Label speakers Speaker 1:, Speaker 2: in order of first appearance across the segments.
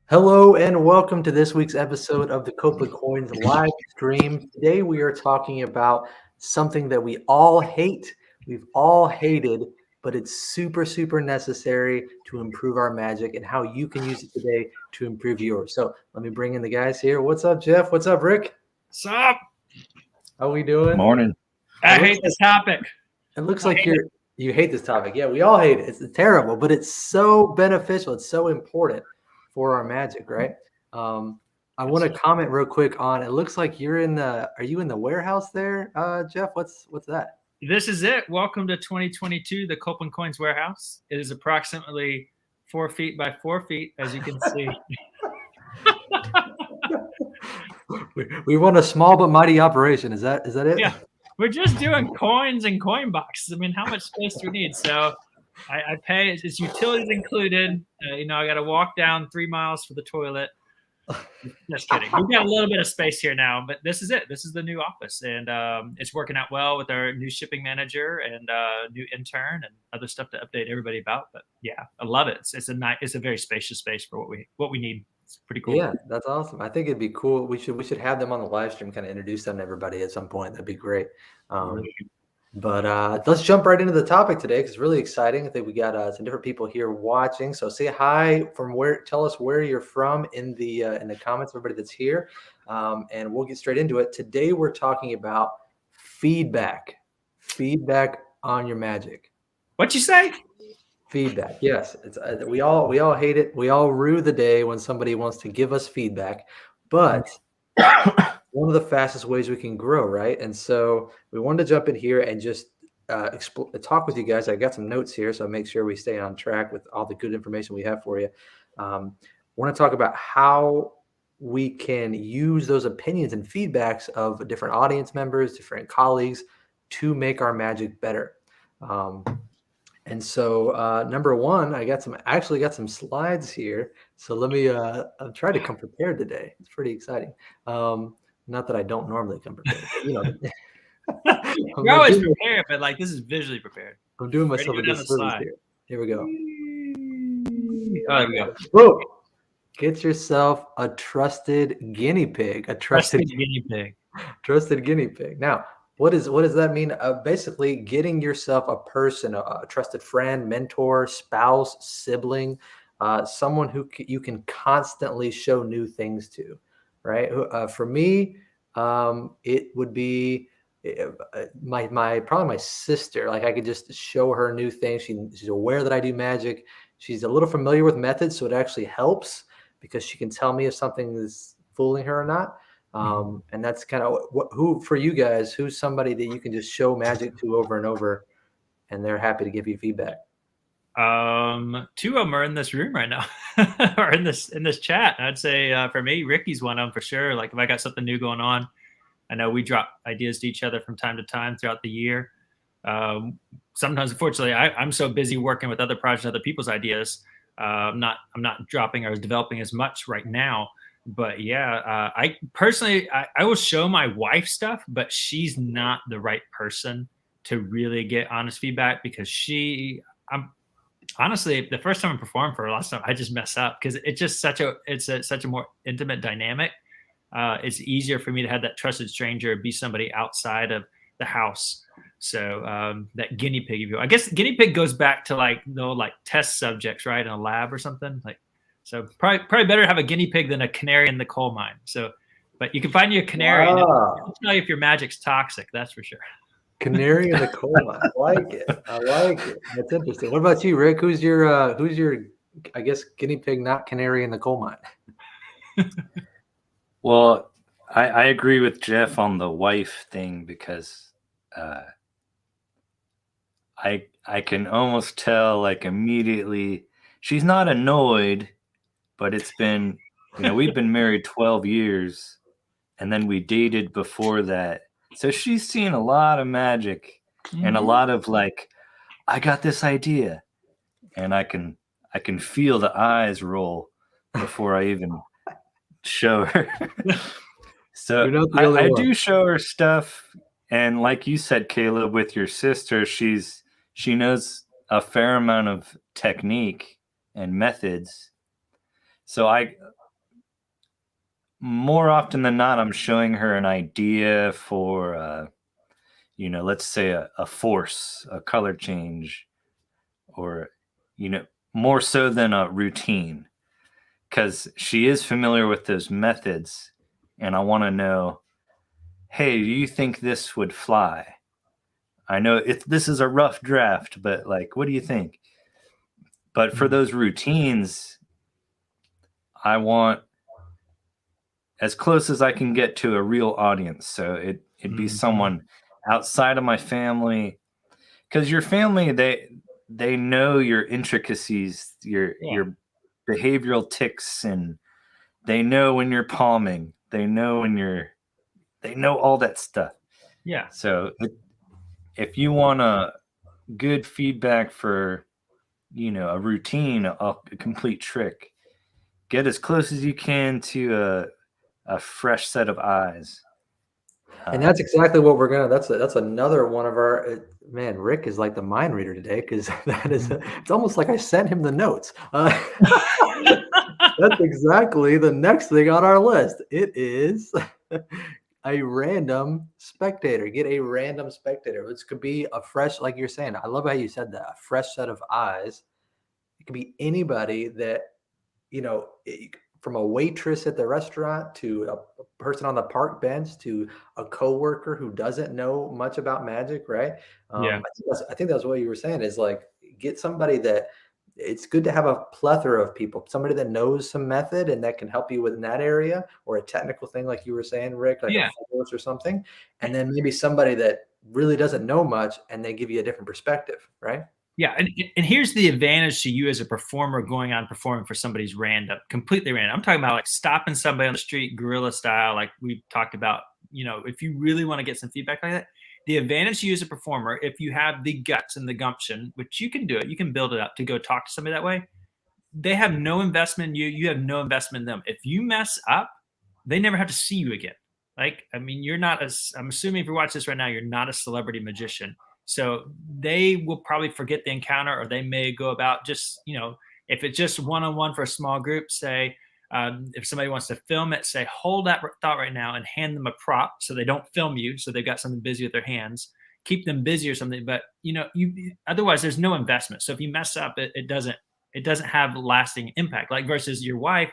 Speaker 1: Hello and welcome to this week's episode of the Copeland Coins live stream. Today we are talking about something that we all hate, we've all hated, but it's super necessary to improve our magic and how you can use it today to improve yours. So let me bring in the guys here. What's up, Jeff? What's up, Rick?
Speaker 2: What's up?
Speaker 1: How we doing?
Speaker 3: Morning.
Speaker 2: I hate this topic.
Speaker 1: It looks like you hate this topic. Yeah, we all hate it. It's terrible, but it's so beneficial. It's so important for our magic, right? I want to comment real quick on. It looks like you're in the. Are you in the warehouse there, Jeff? What's that?
Speaker 2: This is it. Welcome to 2022, the Copeland Coins Warehouse. It is approximately 4 feet by 4 feet, as you can see.
Speaker 1: We run a small but mighty operation. Is that it?
Speaker 2: Yeah, we're just doing coins and coin boxes. I mean, how much space do we need? So I pay. It's utilities included. I got to walk down 3 miles for the toilet. Just kidding. We've got a little bit of space here now, but this is it. This is the new office, and it's working out well with our new shipping manager and new intern and other stuff to update everybody about. But yeah, I love it. It's a very spacious space for what we need. It's pretty cool.
Speaker 1: Yeah, that's awesome. I think it'd be cool. We should have them on the live stream, kind of introduce them to everybody at some point. That'd be great. But let's jump right into the topic today because it's really exciting. I think we got some different people here watching. So say hi from where. Tell us where you're from in the comments. Everybody that's here, and we'll get straight into it. Today we're talking about feedback. Feedback on your magic.
Speaker 2: What you say?
Speaker 1: Feedback. Yes, it's we all hate it. We all rue the day when somebody wants to give us feedback, but one of the fastest ways we can grow, right? And so we wanted to jump in here and just talk with you guys. I got some notes here, so make sure we stay on track with all the good information we have for you. Want to talk about how we can use those opinions and feedbacks of different audience members, different colleagues to make our magic better. And so number one, I actually got some slides here. So let me I'll try to come prepared today. It's pretty exciting. Not that I don't normally come prepared.
Speaker 2: You're always prepared, but like this is visually prepared.
Speaker 1: I'm doing myself a disservice here. Here we go.
Speaker 2: Oh, there we go.
Speaker 1: Whoa. Get yourself a trusted guinea pig. A trusted
Speaker 2: guinea pig.
Speaker 1: Trusted guinea pig. Now, what does that mean? Basically, getting yourself a person, a trusted friend, mentor, spouse, sibling, someone who you can constantly show new things to, right? For me, it would be probably my sister. Like I could just show her new things. She's aware that I do magic. She's a little familiar with methods, so it actually helps because she can tell me if something is fooling her or not. And that's kind of who for you guys, who's somebody that you can just show magic to over and over and they're happy to give you feedback?
Speaker 2: Two of them are in this room right now or in this chat. I'd say for me, Ricky's one of them for sure. Like if I got something new going on, I know we drop ideas to each other from time to time throughout the year. Sometimes, unfortunately, I'm so busy working with other projects, other people's ideas. I'm not dropping or developing as much right now. But yeah, I personally, I will show my wife stuff, but she's not the right person to really get honest feedback because honestly, the first time I performed for her last time, I just mess up because it's just such a more intimate dynamic. It's easier for me to have that trusted stranger be somebody outside of the house. So that guinea pig, I guess guinea pig goes back to like test subjects, right, in a lab or something like. So probably better to have a guinea pig than a canary in the coal mine. So, but you can find you a canary. Wow. And it'll tell you if your magic's toxic. That's for sure.
Speaker 1: Canary in the coal mine. I like it. That's interesting. What about you, Rick? Who's your I guess guinea pig, not canary in the coal mine?
Speaker 3: Well, I agree with Jeff on the wife thing because I can almost tell like immediately she's not annoyed. But it's been, we've been married 12 years and then we dated before that. So she's seen a lot of magic and a lot of like, I got this idea and I can feel the eyes roll before I even show her. So I do show her stuff. And like you said, Caleb, with your sister, she knows a fair amount of technique and methods. So more often than not, I'm showing her an idea for, let's say a force, a color change, or, more so than a routine, because she is familiar with those methods. And I want to know, hey, do you think this would fly? I know this is a rough draft, but like, what do you think? But for those routines, I want as close as I can get to a real audience. So it'd be someone outside of my family, because your family, they know your intricacies, your behavioral ticks, and they know when you're palming. They know they know all that stuff.
Speaker 2: Yeah.
Speaker 3: So if you want a good feedback for, a routine, a complete trick, get as close as you can to a fresh set of eyes.
Speaker 1: And that's exactly what we're gonna. That's another one of our. Man, Rick is like the mind reader today, because that is. It's almost like I sent him the notes. That's exactly the next thing on our list. It is a random spectator. Get a random spectator. This could be a fresh, like you're saying. I love how you said that. A fresh set of eyes. It could be anybody that from a waitress at the restaurant to a person on the park bench to a coworker who doesn't know much about magic, right?
Speaker 2: Yeah.
Speaker 1: I think that's what you were saying, is like, get somebody that it's good to have a plethora of people, somebody that knows some method and that can help you within that area, or a technical thing, like you were saying, Rick, like a force or something. And then maybe somebody that really doesn't know much and they give you a different perspective, right?
Speaker 2: Yeah, and here's the advantage to you as a performer going on performing for somebody's completely random. I'm talking about like stopping somebody on the street, guerrilla style, like we talked about. If you really want to get some feedback like that, the advantage to you as a performer, if you have the guts and the gumption, which you can do it, you can build it up to go talk to somebody that way. They have no investment in you. You have no investment in them. If you mess up, they never have to see you again. Like, I mean, I'm assuming if you're watching this right now, you're not a celebrity magician. So they will probably forget the encounter, or they may go about just, if it's just one-on-one for a small group, say, if somebody wants to film it, say, hold that thought right now and hand them a prop so they don't film you. So they've got something busy with their hands, keep them busy or something. But, otherwise there's no investment. So if you mess up, it doesn't have lasting impact. Like versus your wife,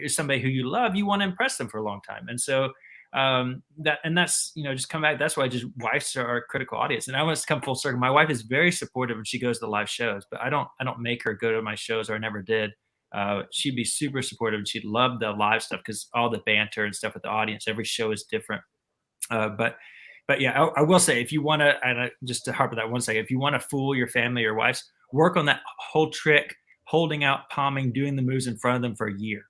Speaker 2: somebody who you love, you want to impress them for a long time. And so that's just come back. That's why just wives are our critical audience. And I want to come full circle. My wife is very supportive when she goes to live shows, but I don't make her go to my shows, or I never did. She'd be super supportive, and she'd love the live stuff because all the banter and stuff with the audience. Every show is different. But yeah, I will say, if you want to, and just to harp on that 1 second, if you want to fool your family or wives, work on that whole trick, holding out, palming, doing the moves in front of them for a year.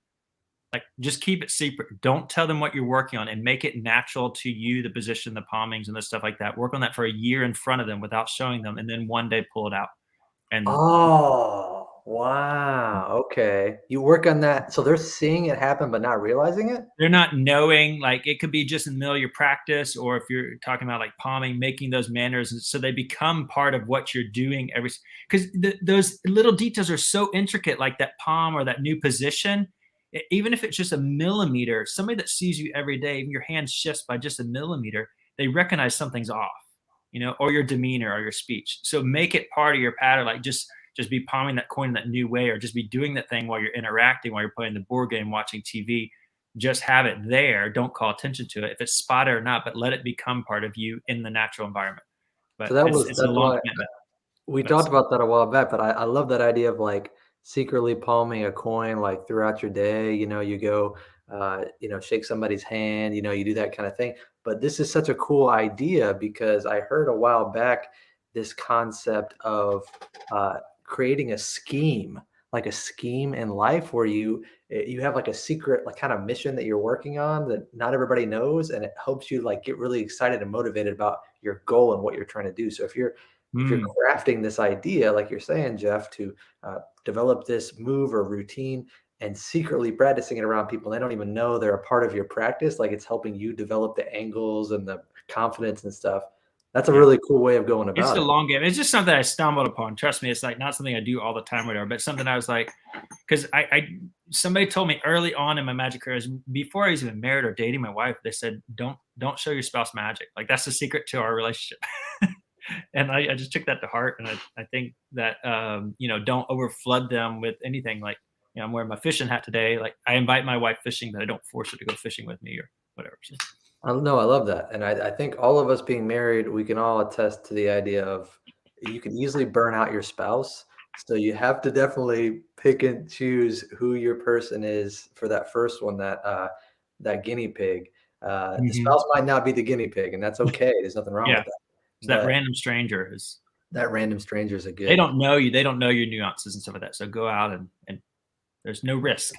Speaker 2: Like, just keep it secret. Don't tell them what you're working on, and make it natural to you, the position, the palmings, and the stuff like that. Work on that for a year in front of them without showing them, and then one day pull it out. And
Speaker 1: Oh, wow. Okay. You work on that. So they're seeing it happen, but not realizing it?
Speaker 2: they're not knowing, like, it could be just in the middle of your practice, or if you're talking about like palming, making those manners, so they become part of what you're doing because those little details are so intricate, like that palm or that new position. Even if it's just a millimeter, somebody that sees you every day, even your hand shifts by just a millimeter, they recognize something's off, or your demeanor or your speech. So make it part of your pattern, like just be palming that coin in that new way, or just be doing that thing while you're interacting, while you're playing the board game, watching TV. Just have it there. Don't call attention to it if it's spotted or not, but let it become part of you in the natural environment. But
Speaker 1: So
Speaker 2: it's a long commitment.
Speaker 1: we talked about that a while back, but I love that idea of like secretly palming a coin, like throughout your day. You go, shake somebody's hand. You do that kind of thing. But this is such a cool idea, because I heard a while back this concept of creating a scheme, like a scheme in life, where you have like a secret, like kind of mission that you're working on that not everybody knows, and it helps you like get really excited and motivated about your goal and what you're trying to do. So if you're crafting this idea, like you're saying, Jeff, to develop this move or routine and secretly practicing it around people, they don't even know they're a part of your practice, like it's helping you develop the angles and the confidence and stuff. That's a really cool way of going
Speaker 2: It's
Speaker 1: about
Speaker 2: a
Speaker 1: it.
Speaker 2: long game. It's just something I stumbled upon. Trust me, it's like not something I do all the time or whatever, but something I was like, because somebody told me early on in my magic career, before I was even married or dating my wife, they said, don't show your spouse magic. Like that's the secret to our relationship. And I just took that to heart. And I think that, don't over flood them with anything. Like, I'm wearing my fishing hat today. Like I invite my wife fishing, but I don't force her to go fishing with me or whatever. So,
Speaker 1: No, I love that. And I think all of us being married, we can all attest to the idea of you can easily burn out your spouse. So you have to definitely pick and choose who your person is for that first one, that guinea pig. The spouse might not be the guinea pig, and that's okay. There's nothing wrong
Speaker 2: yeah.
Speaker 1: with that.
Speaker 2: So that
Speaker 1: But
Speaker 2: random stranger is,
Speaker 1: that random stranger is a
Speaker 2: they
Speaker 1: good.
Speaker 2: don't know you. They don't know your nuances and stuff like that. So go out and there's no risk.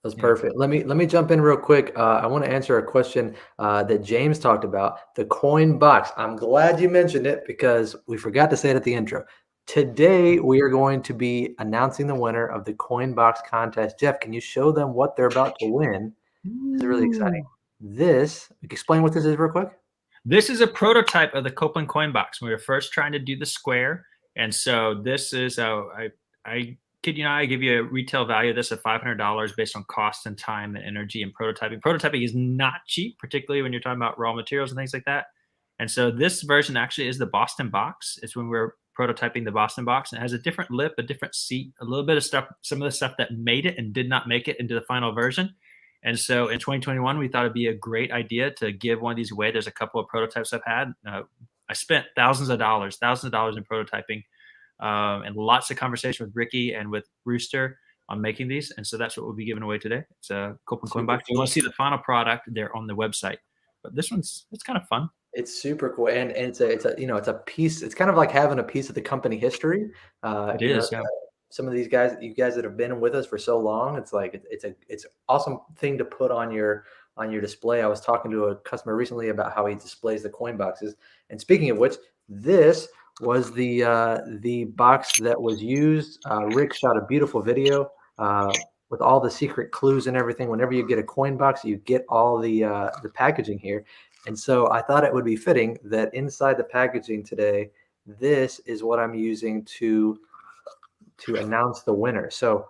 Speaker 1: That's
Speaker 2: Yeah.
Speaker 1: perfect. Let me jump in real quick. I want to answer a question that James talked about, the coin box. I'm glad you mentioned it because we forgot to say it at the intro. Today we are going to be announcing the winner of the coin box contest. Jeff, can you show them what they're about to win? This is really exciting. Explain what this is real quick.
Speaker 2: This is a prototype of the Copeland coin box. We were first trying to do the square, and so this is I kid you not, I give you a retail value of this of $500 based on cost and time and energy and prototyping. Prototyping is not cheap, particularly when you're talking about raw materials and things like that. And so this version actually is the Boston box. It's when we're prototyping the Boston box, and it has a different lip, a different seat, a little bit of stuff, some of the stuff that made it and did not make it into the final version. And so in 2021, we thought it'd be a great idea to give one of these away. There's a couple of prototypes I've had. I spent thousands of dollars in prototyping, and lots of conversation with Ricky and with Rooster on making these. And so that's what we'll be giving away today. It's a Copeland coin box. If you want to see the final product, they're on the website. But this it's kind of fun.
Speaker 1: It's super cool, and it's a piece. It's kind of like having a piece of the company history.
Speaker 2: It is, yeah.
Speaker 1: Some of these guys, you guys that have been with us for so long, it's like it's an awesome thing to put on your display. I was talking to a customer recently about how he displays the coin boxes. And speaking of which, this was the box that was used. Rick shot a beautiful video with all the secret clues and everything. Whenever you get a coin box, you get all the packaging here. And so I thought it would be fitting that inside the packaging today, this is what I'm using to announce the winner. So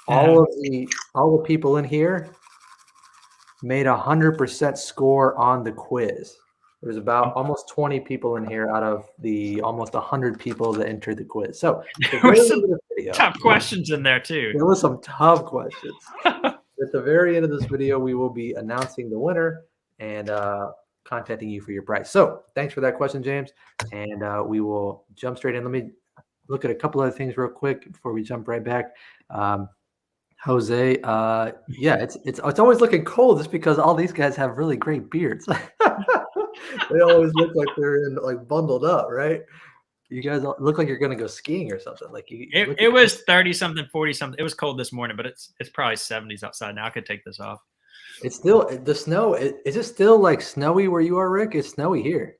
Speaker 1: all the people in here made 100% score on the quiz. There's about almost 20 people in here out of the almost 100 people that entered the quiz. So
Speaker 2: there were some tough questions in there too.
Speaker 1: There were some tough questions. At the very end of this video, we will be announcing the winner and contacting you for your prize. So thanks for that question, James. And we will jump straight in. Let me look at a couple other things real quick before we jump right back. Jose, yeah, it's always looking cold just because all these guys have really great beards. They always look like they're bundled up, right? You guys look like you're gonna go skiing or something. Like
Speaker 2: it was 30 something, 40 something. It was cold this morning, but it's probably 70s outside now. I could take this off.
Speaker 1: It's still the snow. Is it still like snowy where you are, Rick? It's snowy here.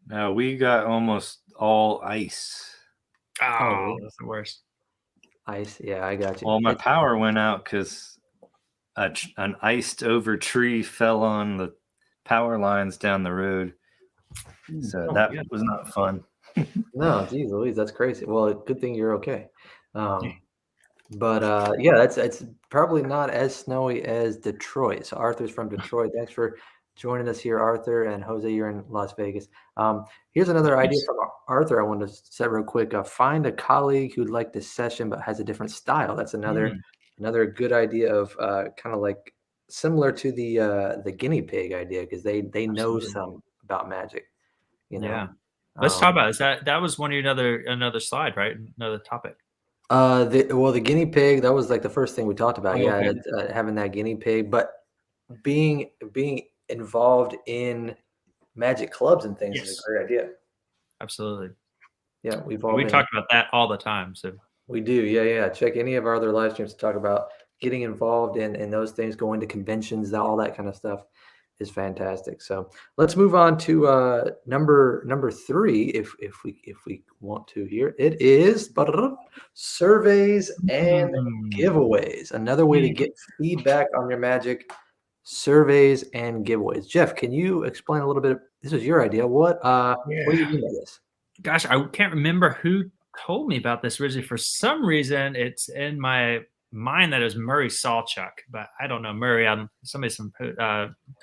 Speaker 3: No, we got almost all ice.
Speaker 2: Oh, that's the worst.
Speaker 1: Ice, yeah, I got you.
Speaker 3: Well, my power went out because an iced over tree fell on the power lines down the road. So that was not fun.
Speaker 1: No, geez Louise, that's crazy. Well, good thing you're okay. But yeah, it's probably not as snowy as Detroit. So Arthur's from Detroit. Thanks for joining us here, Arthur. And Jose, you're in Las Vegas. Here's another idea from Arthur I wanted to set real quick. Find a colleague who'd like this session but has a different style. That's another good idea of kind of like similar to the guinea pig idea, because they know some about magic.
Speaker 2: Yeah. Let's talk about it. That was one of your another slide, right? Another topic.
Speaker 1: The guinea pig, that was like the first thing we talked about.
Speaker 2: Okay.
Speaker 1: Having that guinea pig, but being involved in magic clubs and things is a great idea.
Speaker 2: Absolutely.
Speaker 1: Yeah, we
Speaker 2: talk about that all the time. So
Speaker 1: we do. Yeah. Check any of our other live streams to talk about getting involved in those things, going to conventions, all that kind of stuff is fantastic. So let's move on to number 3, if we want to here. It is surveys and giveaways. Another way to get feedback on your magic. surveys and giveaways. Jeff, can you explain a little bit? This was your idea. What do you mean by this?
Speaker 2: Gosh, I can't remember who told me about this originally. For some reason, it's in my mind that it was Murray Salchuk, but I don't know. Murray, somebody's from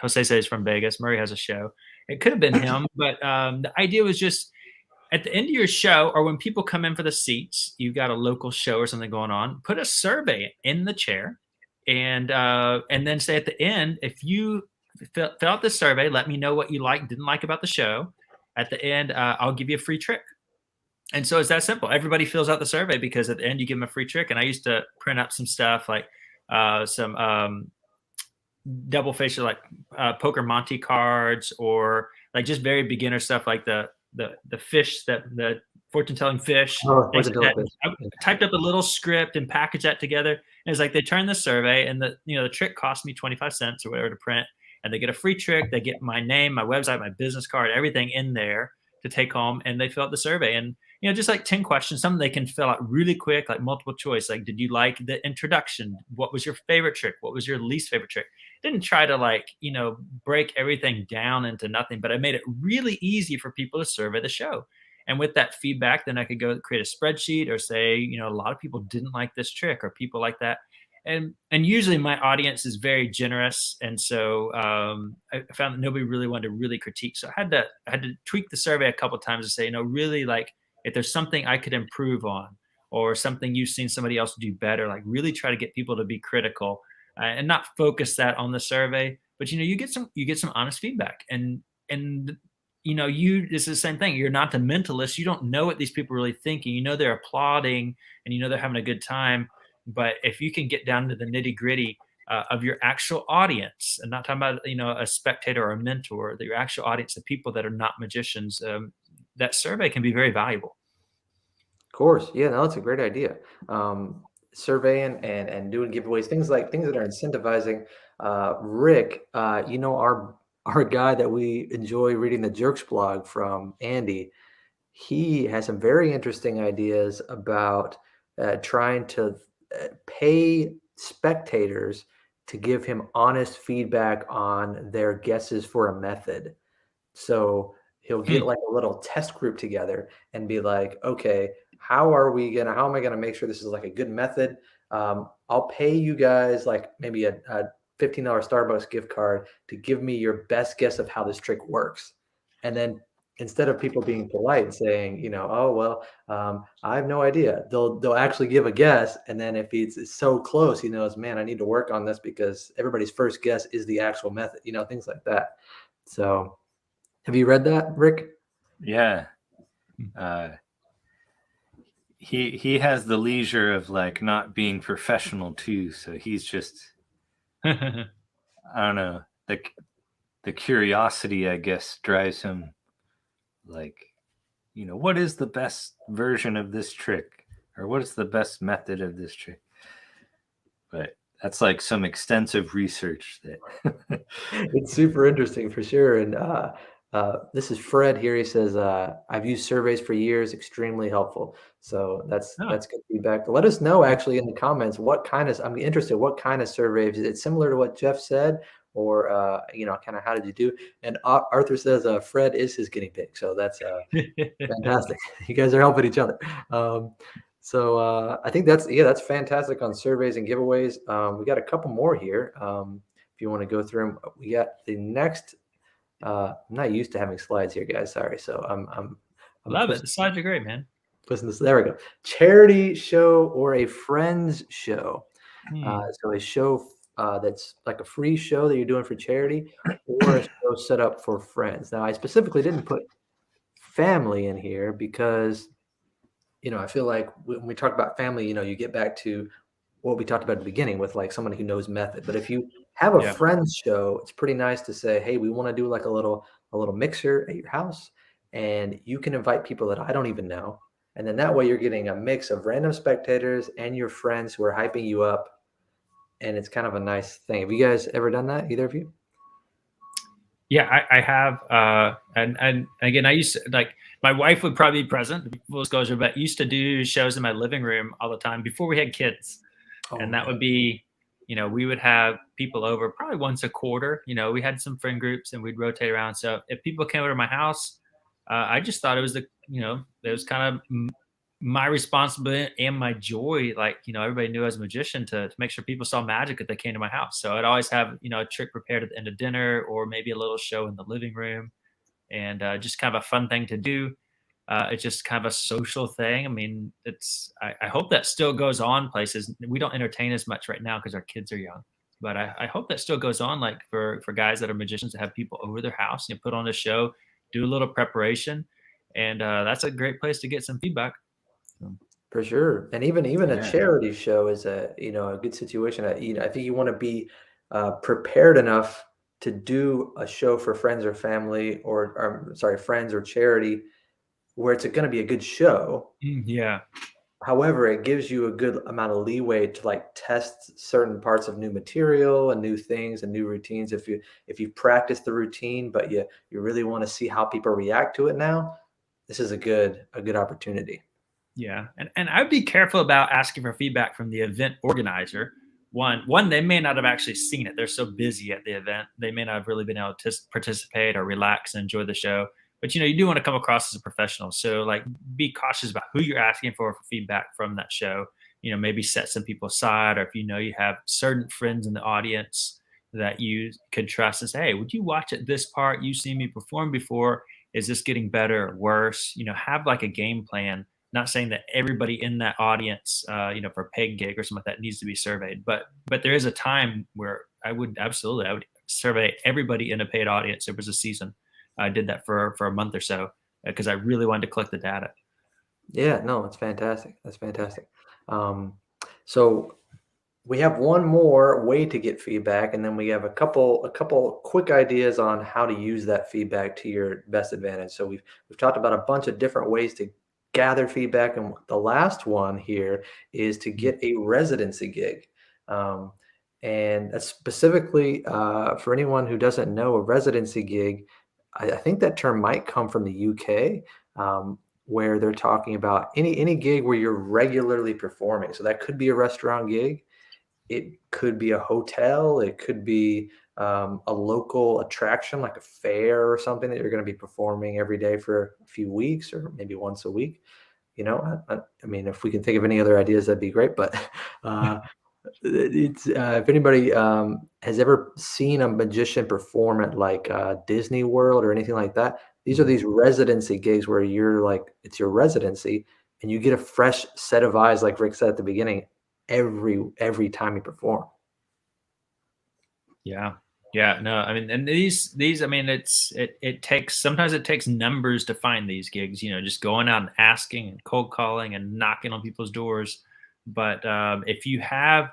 Speaker 2: Jose says from Vegas. Murray has a show. It could have been him, but the idea was just at the end of your show, or when people come in for the seats, you've got a local show or something going on, put a survey in the chair, and then say at the end, if you fill out the survey, let me know what you didn't like about the show. At the end, I'll give you a free trick. And so it's that simple. Everybody fills out the survey because at the end you give them a free trick. And I used to print up some stuff like some double facial, like poker Monte cards, or like just very beginner stuff like the fish, the fortune telling fish. I typed up a little script and packaged that together. And it's like they turn the survey, and the trick cost me 25 cents or whatever to print, and they get a free trick. They get my name, my website, my business card, everything in there to take home, and they fill out the survey. And just like 10 questions, some they can fill out really quick, like multiple choice. Like, did you like the introduction? What was your favorite trick? What was your least favorite trick? Didn't try to break everything down into nothing, but I made it really easy for people to survey the show. And with that feedback, then I could go create a spreadsheet or say, a lot of people didn't like this trick, or people like that. And usually my audience is very generous. And so I found that nobody really wanted to really critique. So I had to tweak the survey a couple of times to say, really, like, if there's something I could improve on, or something you've seen somebody else do better, like really try to get people to be critical and not focus that on the survey. But you get some honest feedback, and it's the same thing. You're not the mentalist. You don't know what these people are really thinking. They're applauding, and they're having a good time. But if you can get down to the nitty gritty of your actual audience, and not talking about a spectator or a mentor, your actual audience, the people that are not magicians, that survey can be very valuable.
Speaker 1: Of course. Yeah, no, that's a great idea. Surveying and doing giveaways, things that are incentivizing. Rick, our guy that we enjoy reading the Jerks blog from, Andy, he has some very interesting ideas about trying to pay spectators to give him honest feedback on their guesses for a method. So he'll get like a little test group together and be like, okay, how am I gonna make sure this is like a good method? I'll pay you guys like maybe a $15 Starbucks gift card to give me your best guess of how this trick works. And then instead of people being polite and saying, oh, well, I have no idea, they'll actually give a guess. And then if it's so close, he knows, man, I need to work on this because everybody's first guess is the actual method, things like that. So have you read that, Rick?
Speaker 3: Yeah. He has the leisure of like not being professional too. So he's just, I don't know, the curiosity, I guess, drives him. Like, what is the best version of this trick, or what is the best method of this trick? But that's like some extensive research that
Speaker 1: it's super interesting for sure. And this is Fred here. He says, I've used surveys for years, extremely helpful. So that's good feedback. Let us know actually in the comments I'm interested, what kind of surveys. Is it similar to what Jeff said, or kind of how did you do? And Arthur says Fred is his guinea pig. So that's fantastic. You guys are helping each other. So I think that's fantastic on surveys and giveaways. We got a couple more here. If you want to go through them, we got the next. I'm not used to having slides here, guys. Sorry. So I'm
Speaker 2: love it. The slides are great, man.
Speaker 1: There we go. Charity show or a friends show. So a show that's like a free show that you're doing for charity, or a show set up for friends. Now, I specifically didn't put family in here because, I feel like when we talk about family, you get back to what we talked about at the beginning with like someone who knows method. But if you have a friends show, it's pretty nice to say, hey, we want to do like a little mixer at your house, and you can invite people that I don't even know. And then that way you're getting a mix of random spectators and your friends who are hyping you up. And it's kind of a nice thing. Have you guys ever done that, either of you?
Speaker 2: Yeah, I have. And again, I used to, like, my wife would probably be present, full disclosure, but used to do shows in my living room all the time before we had kids. And that would be we would have people over probably once a quarter. We had some friend groups and we'd rotate around. So if people came over to my house, I just thought it was it was kind of my responsibility and my joy. Like, everybody knew as a magician to make sure people saw magic if they came to my house. So I'd always have, a trick prepared at the end of dinner or maybe a little show in the living room, and just kind of a fun thing to do. It's just kind of a social thing. I mean, I hope that still goes on places. We don't entertain as much right now because our kids are young, but I hope that still goes on, like for guys that are magicians, to have people over their house and put on a show, do a little preparation. And that's a great place to get some feedback.
Speaker 1: For sure. And even
Speaker 3: Yeah.
Speaker 1: a charity show is a good situation. I think you want to be prepared enough to do a show for friends or family, or sorry, friends or charity, where it's going to be a good show.
Speaker 2: Yeah.
Speaker 1: However, it gives you a good amount of leeway to like test certain parts of new material and new things and new routines. If you practice the routine, but you really want to see how people react to it now, this is a good opportunity.
Speaker 2: Yeah. And I'd be careful about asking for feedback from the event organizer. One, they may not have actually seen it. They're so busy at the event. They may not have really been able to participate or relax and enjoy the show. But, you do want to come across as a professional. So, like, be cautious about who you're asking for feedback from that show. Maybe set some people aside, or if you have certain friends in the audience that you could trust and say, hey, would you watch at this part? You've seen me perform before. Is this getting better or worse? Have like a game plan. Not saying that everybody in that audience, for a paid gig or something like that, needs to be surveyed, but there is a time where I would survey everybody in a paid audience. There was a season I did that for a month or so because I really wanted to collect the data.
Speaker 1: Yeah, no, it's fantastic. That's fantastic. So we have one more way to get feedback, and then we have a couple quick ideas on how to use that feedback to your best advantage. So we've talked about a bunch of different ways to gather feedback, and the last one here is to get a residency gig. And that's specifically for anyone who doesn't know, a residency gig, I think that term might come from the UK, where they're talking about any gig where you're regularly performing. So that could be a restaurant gig, it could be a hotel, it could be a local attraction like a fair or something that you're going to be performing every day for a few weeks or maybe once a week. I mean, if we can think of any other ideas, that'd be great. But it's if anybody has ever seen a magician perform at like Disney World or anything like that, these are these residency gigs where you're like, it's your residency and you get a fresh set of eyes, like Rick said at the beginning, every time you perform.
Speaker 2: Yeah, no, I mean, and these, I mean, it takes numbers to find these gigs, just going out and asking and cold calling and knocking on people's doors. But if you have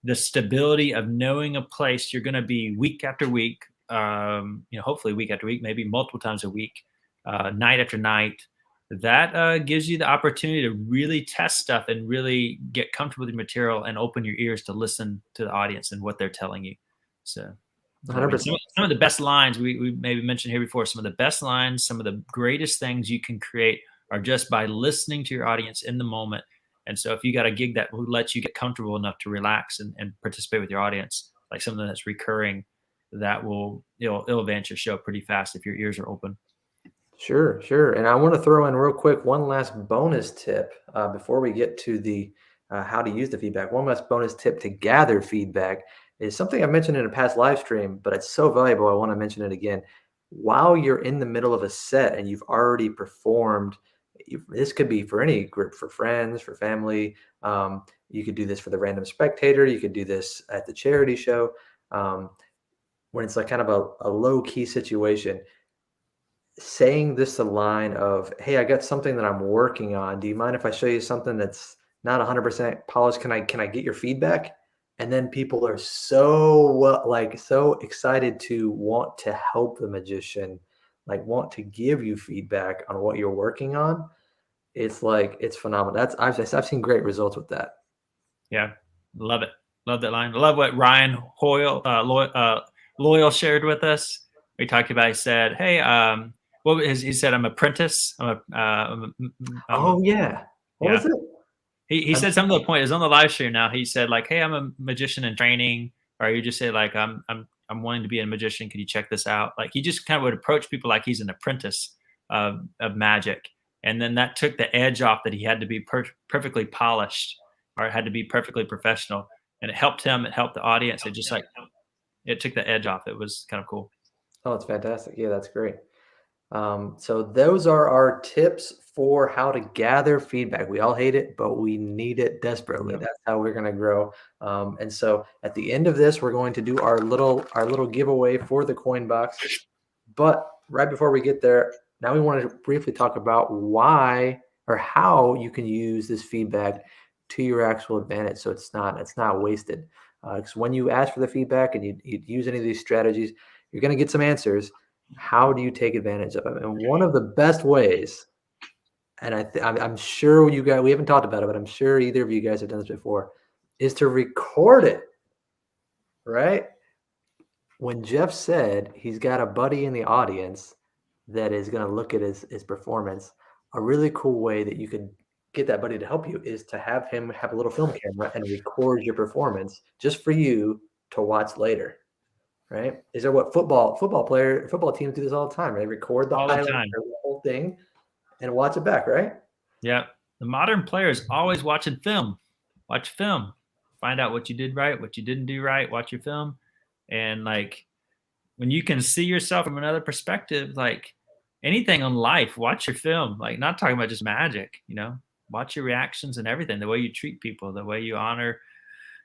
Speaker 2: the stability of knowing a place you're going to be week after week, hopefully week after week, maybe multiple times a week, night after night, that gives you the opportunity to really test stuff and really get comfortable with your material and open your ears to listen to the audience and what they're telling you. So
Speaker 1: 100%.
Speaker 2: Some of the best lines we maybe mentioned here before, some of the best lines, some of the greatest things you can create are just by listening to your audience in the moment. And so if you got a gig that will let you get comfortable enough to relax and participate with your audience, like something that's recurring, that it'll advance your show pretty fast if your ears are open.
Speaker 1: Sure. And I want to throw in real quick one last bonus tip before we get to the how to use the feedback. One last bonus tip to gather feedback is something I mentioned in a past live stream, but it's so valuable, I want to mention it again. While you're in the middle of a set and you've already performed, this could be for any group, for friends, for family. You could do this for the random spectator. You could do this at the charity show when it's like kind of a low-key situation. Saying this a line of, hey, I got something that I'm working on. Do you mind if I show you something that's not 100% polished? Can I get your feedback? And then people are so excited to want to help the magician, like want to give you feedback on what you're working on. It's phenomenal. I've seen great results with that.
Speaker 2: Yeah, love it. Love that line. Love what Ryan Loyal shared with us. We talked about. He said, "Hey, he said I'm apprentice.
Speaker 1: Oh yeah, what was it?
Speaker 2: He said something to the point. Is on the live stream now. He said like, "Hey, I'm a magician in training," or you just say like, I'm wanting to be a magician. Can you check this out?" Like he just kind of would approach people like he's an apprentice of magic, and then that took the edge off that he had to be perfectly polished or had to be perfectly professional, and it helped him. It helped the audience. It just like it took the edge off. It was kind of cool.
Speaker 1: Oh, it's fantastic. Yeah, that's great. So those are our tips for how to gather feedback. We all hate it, but we need it desperately.
Speaker 2: Yep.
Speaker 1: That's how we're going to grow. And so at the end of this, we're going to do our little giveaway for the coin box. But right before we get there, now we want to briefly talk about why or how you can use this feedback to your actual advantage, so it's not wasted. Because when you ask for the feedback and you use any of these strategies, you're going to get some answers. How do you take advantage of them? And one of the best ways, and I'm sure we haven't talked about it, but I'm sure either of you guys have done this before, is to record it, right? When Jeff said he's got a buddy in the audience that is going to look at his performance, a really cool way that you could get that buddy to help you is to have him have a little film camera and record your performance just for you to watch later. Right? Is there what football teams do this all the time? Right? They record the highlights or the whole thing and watch it back, right?
Speaker 2: Yeah. The modern player is always watching film. Watch film. Find out what you did right, what you didn't do right. Watch your film. And like when you can see yourself from another perspective, like anything on life, watch your film. Like not talking about just magic, watch your reactions and everything, the way you treat people, the way you honor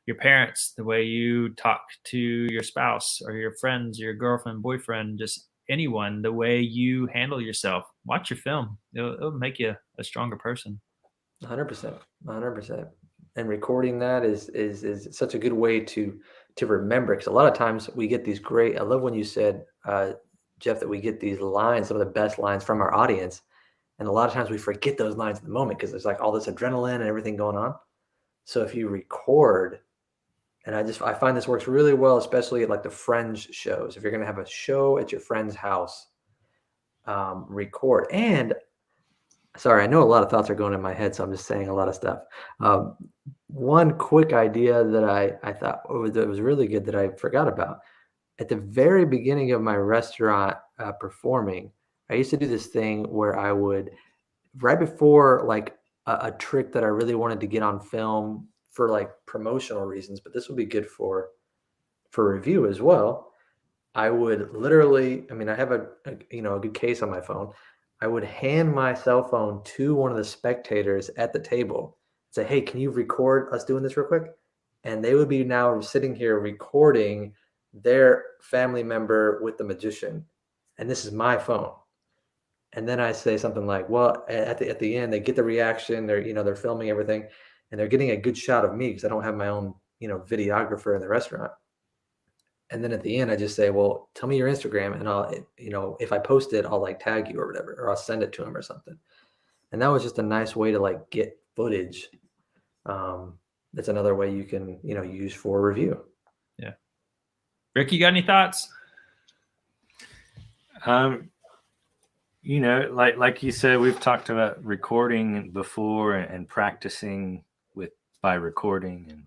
Speaker 2: your parents, the way you talk to your spouse or your friends, your girlfriend, boyfriend, just anyone, the way you handle yourself. Watch your film. It'll make you a stronger person.
Speaker 1: 100%, 100%. And recording that is such a good way to remember, because a lot of times we get these great. I love when you said, Jeff, that we get these lines, some of the best lines from our audience, and a lot of times we forget those lines in the moment because there's like all this adrenaline and everything going on. So if you record, and I find this works really well, especially at like the Friends shows. If you're going to have a show at your friend's house, record. And sorry, I know a lot of thoughts are going in my head, so I'm just saying a lot of stuff. One quick idea that I thought that was really good that I forgot about. At the very beginning of my restaurant performing, I used to do this thing where I would, right before like a trick that I really wanted to get on film for like promotional reasons, but this would be good for review as well. I would literally, I have a good case on my phone. I would hand my cell phone to one of the spectators at the table, say, "Hey, can you record us doing this real quick?" And they would be now sitting here recording their family member with the magician. And this is my phone. And then I say something like, well, at the end, they get the reaction. They're filming everything, and they're getting a good shot of me because I don't have my own, videographer in the restaurant. And then at the end, I just say, well, tell me your Instagram, and I'll, if I post it, I'll like tag you or whatever, or I'll send it to him or something. And that was just a nice way to like get footage. That's another way you can, use for review.
Speaker 2: Yeah. Rick, you got any thoughts?
Speaker 3: Like you said, we've talked about recording before and practicing by recording. And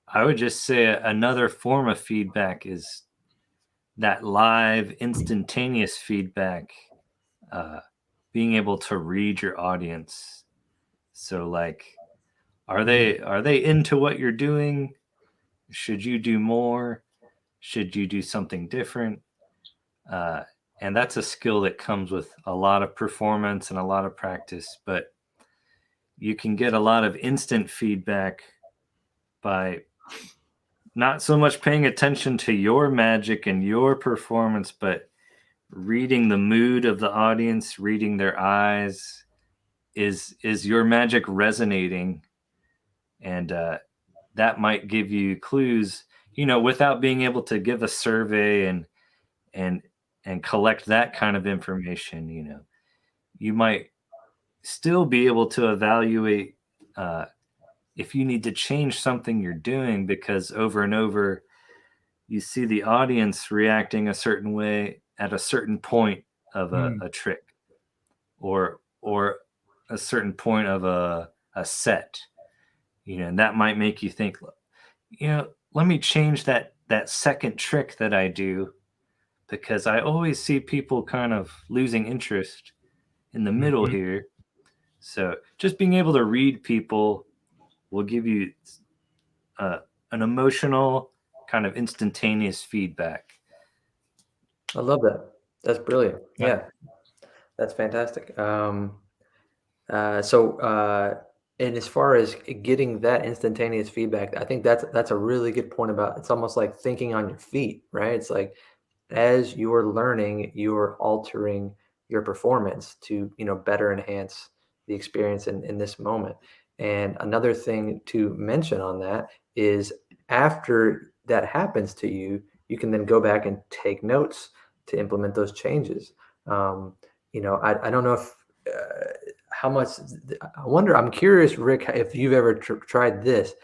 Speaker 3: I would just say another form of feedback is that live, instantaneous feedback, being able to read your audience. So like, are they into what you're doing? Should you do more? Should you do something different? And that's a skill that comes with a lot of performance and a lot of practice, but you can get a lot of instant feedback by not so much paying attention to your magic and your performance, but reading the mood of the audience, reading their eyes. Is your magic resonating? And that might give you clues, without being able to give a survey and collect that kind of information. You might still be able to evaluate if you need to change something you're doing, because over and over you see the audience reacting a certain way at a certain point of a trick or a certain point of a a set, and that might make you think, let me change that second trick that I do, because I always see people kind of losing interest in the middle
Speaker 2: Mhm.
Speaker 3: here. So just being able to read people will give you an emotional kind of instantaneous feedback.
Speaker 1: I love that. That's brilliant.
Speaker 2: Yeah.
Speaker 1: Yeah, that's fantastic. So, and as far as getting that instantaneous feedback, I think that's a really good point about it's almost like thinking on your feet, right? It's like as you're learning, you're altering your performance to, better enhance the experience in this moment. And another thing to mention on that is after that happens to you, you can then go back and take notes to implement those changes. I don't know if how much I wonder. I'm curious, Rick, if you've ever tried this.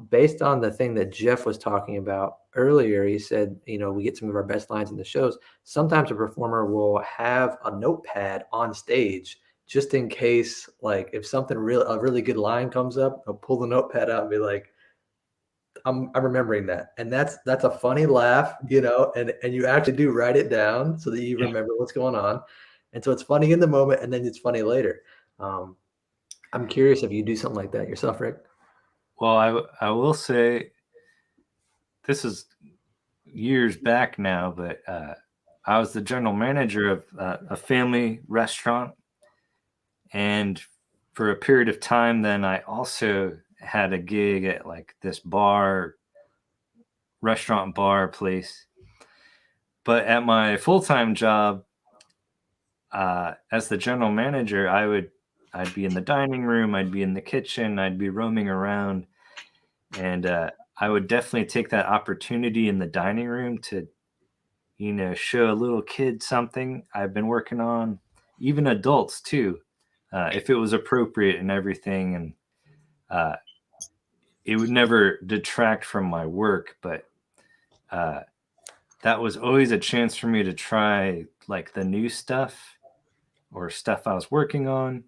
Speaker 1: Based on the thing that Jeff was talking about earlier, he said, we get some of our best lines in the shows. Sometimes a performer will have a notepad on stage just in case, like, if something a really good line comes up, they'll pull the notepad out and be like, I'm remembering that. And that's a funny laugh, and you actually do write it down so that you
Speaker 2: Yeah.
Speaker 1: remember what's going on. And so it's funny in the moment and then it's funny later. Um, I'm curious if you do something like that yourself, Rick.
Speaker 3: Well, I will say this is years back now, but I was the general manager of a family restaurant. And for a period of time, then I also had a gig at like this restaurant bar place. But at my full-time job, as the general manager, I'd be in the dining room, I'd be in the kitchen, I'd be roaming around, and I would definitely take that opportunity in the dining room to, show a little kid something I've been working on, even adults too, if it was appropriate and everything, and it would never detract from my work, but that was always a chance for me to try like the new stuff or stuff I was working on.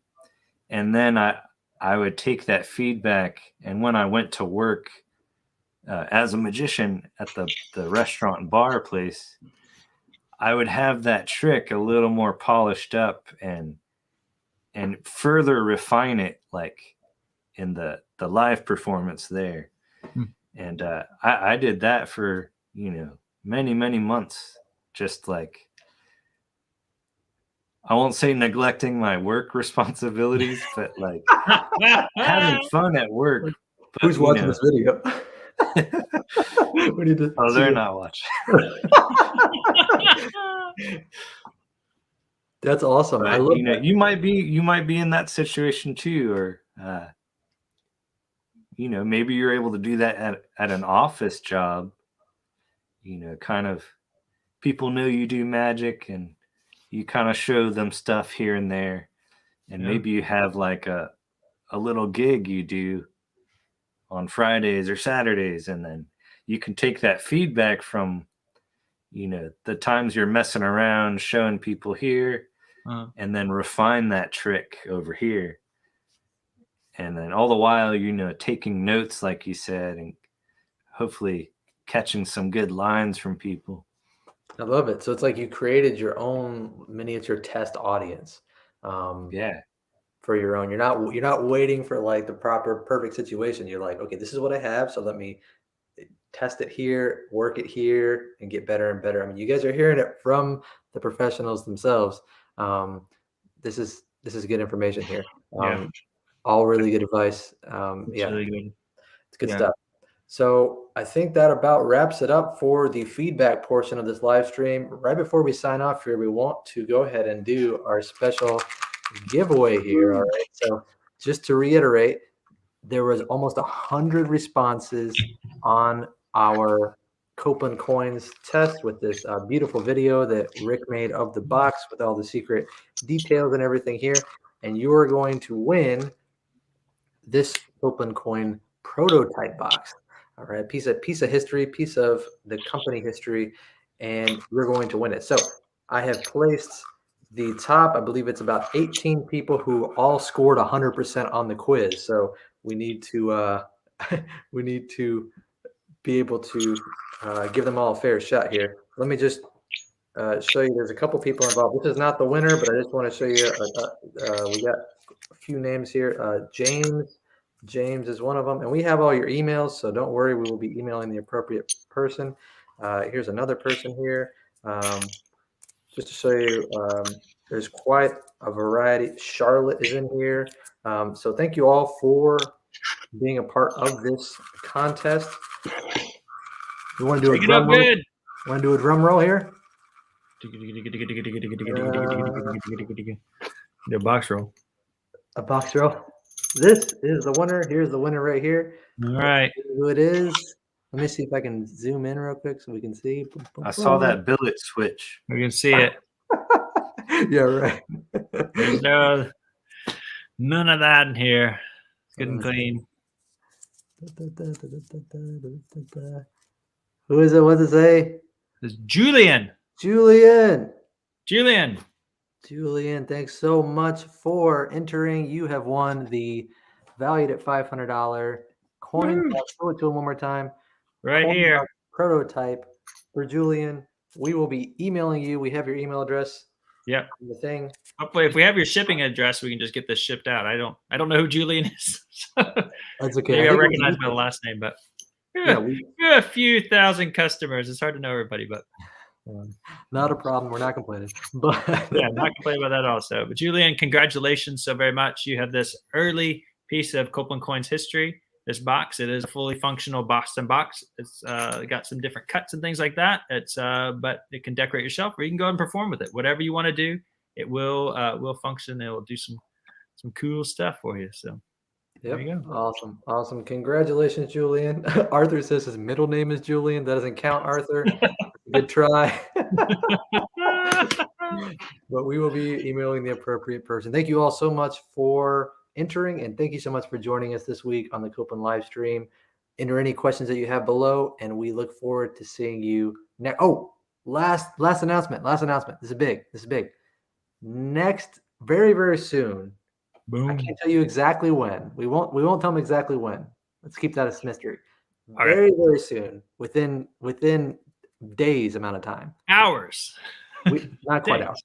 Speaker 3: And then I would take that feedback, and when I went to work as a magician at the restaurant and bar place, I would have that trick a little more polished up and further refine it, like in the live performance there.
Speaker 2: Hmm.
Speaker 3: And I did that for many months, just like, I won't say neglecting my work responsibilities, but like having fun at work. But
Speaker 1: Who's watching this video? We need to
Speaker 3: oh,
Speaker 1: see
Speaker 3: they're
Speaker 1: it.
Speaker 3: not watching.
Speaker 1: That's awesome. I
Speaker 3: But
Speaker 1: love that.
Speaker 3: you might be in that situation too, or maybe you're able to do that at an office job. Kind of people know you do magic, and you kind of show them stuff here and there, and
Speaker 2: Yeah.
Speaker 3: maybe you have like a little gig you do on Fridays or Saturdays, and then you can take that feedback from the times you're messing around showing people here, and then refine that trick over here, and then all the while taking notes like you said, and hopefully catching some good lines from people.
Speaker 1: I love it. So it's like you created your own miniature test audience,
Speaker 3: Yeah.
Speaker 1: for your own. You're not waiting for like the proper perfect situation. You're like, okay, this is what I have, so let me test it here, work it here, and get better and better. I mean, you guys are hearing it from the professionals themselves. This is good information here.
Speaker 2: Yeah.
Speaker 1: All really good advice.
Speaker 2: It's
Speaker 1: Yeah,
Speaker 2: really good.
Speaker 1: it's good
Speaker 2: Yeah.
Speaker 1: stuff. So I think that about wraps it up for the feedback portion of this live stream. Right before we sign off here, we want to go ahead and do our special giveaway here. All right. So just to reiterate, there was almost 100 responses on our Copeland Coins test with this beautiful video that Rick made of the box with all the secret details and everything here. And you are going to win this Copeland Coin prototype box. All right, piece of history, piece of the company history, and you're going to win it. So I have placed the top, I believe it's about 18 people who all scored 100% on the quiz. So we need to we need to be able to give them all a fair shot here. Let me just show you. There's a couple people involved. This is not the winner, but I just want to show you. We got a few names here. James is one of them, and we have all your emails, so don't worry. We will be emailing the appropriate person. Here's another person here. Just to show you, there's quite a variety. Charlotte is in here. So thank you all for being a part of this contest. You want to do a drum roll?
Speaker 2: Good.
Speaker 1: Want to do a drum roll here?
Speaker 2: Do a box roll.
Speaker 1: A box roll. This is the winner. Here's the winner right here.
Speaker 2: All right.
Speaker 1: Who it is? Let me see if I can zoom in real quick so we can see.
Speaker 3: I saw that billet switch.
Speaker 2: We can see it.
Speaker 1: Yeah, right.
Speaker 2: There's none of that in here. It's good and clean.
Speaker 1: Who is it? What does it say?
Speaker 2: It's Julian.
Speaker 1: Julian, thanks so much for entering. You have won the valued at $500 coin. I'll show it to him one more time.
Speaker 2: Right
Speaker 1: Coin
Speaker 2: here.
Speaker 1: prototype for Julian. We will be emailing you. We have your email address.
Speaker 2: Yep.
Speaker 1: The thing.
Speaker 2: Hopefully, if we have your shipping address, we can just get this shipped out. I don't know who Julian is.
Speaker 1: That's okay.
Speaker 2: Maybe I recognize my last name, but we have a few thousand customers. It's hard to know everybody, but
Speaker 1: not a problem. We're not complaining. But
Speaker 2: yeah, not complaining about that also. But Julian, congratulations so very much. You have this early piece of Copeland Coins history. This box, it is a fully functional Boston box. It's got some different cuts and things like that. It's but it can decorate your shelf, or you can go and perform with it. Whatever you want to do, it will function. It will do some cool stuff for you. So there you go.
Speaker 1: Awesome. Congratulations, Julian. Arthur says his middle name is Julian. That doesn't count, Arthur. Good try. But we will be emailing the appropriate person. Thank you all so much for entering, and thank you so much for joining us this week on the Copeland live stream. Enter any questions that you have below, and we look forward to seeing you next. Oh, last announcement. This is big. Next, very, very soon. Boom. I can't tell you exactly when. We won't tell them exactly when. Let's keep that as mystery. Very, very soon, within days amount of time.
Speaker 2: Hours.
Speaker 1: Not quite hours.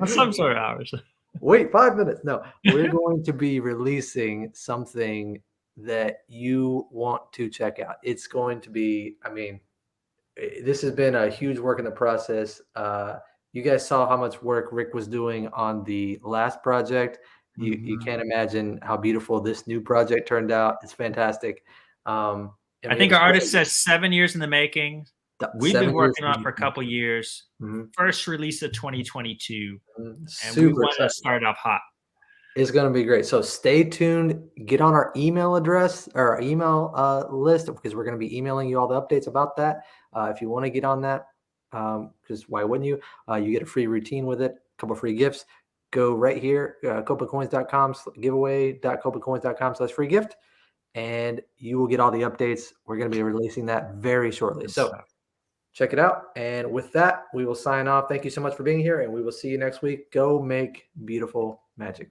Speaker 2: Some sort of hours.
Speaker 1: Wait 5 minutes. No, we're going to be releasing something that you want to check out. It's going to be, this has been a huge work in the process. You guys saw how much work Rick was doing on the last project. You can't imagine how beautiful this new project turned out. It's fantastic.
Speaker 2: I think our artist says 7 years in the making. We've been working on it for a couple years. First release of 2022. And we want to start off hot.
Speaker 1: It's going to be great. So stay tuned. Get on our email address or our email list, because we're going to be emailing you all the updates about that. If you want to get on that, because why wouldn't you? You get a free routine with it, a couple free gifts. Go right here, copelandcoins.com, giveaway.copelandcoins.com/free gift, and you will get all the updates. We're going to be releasing that very shortly. So check it out. And with that, we will sign off. Thank you so much for being here, and we will see you next week. Go make beautiful magic.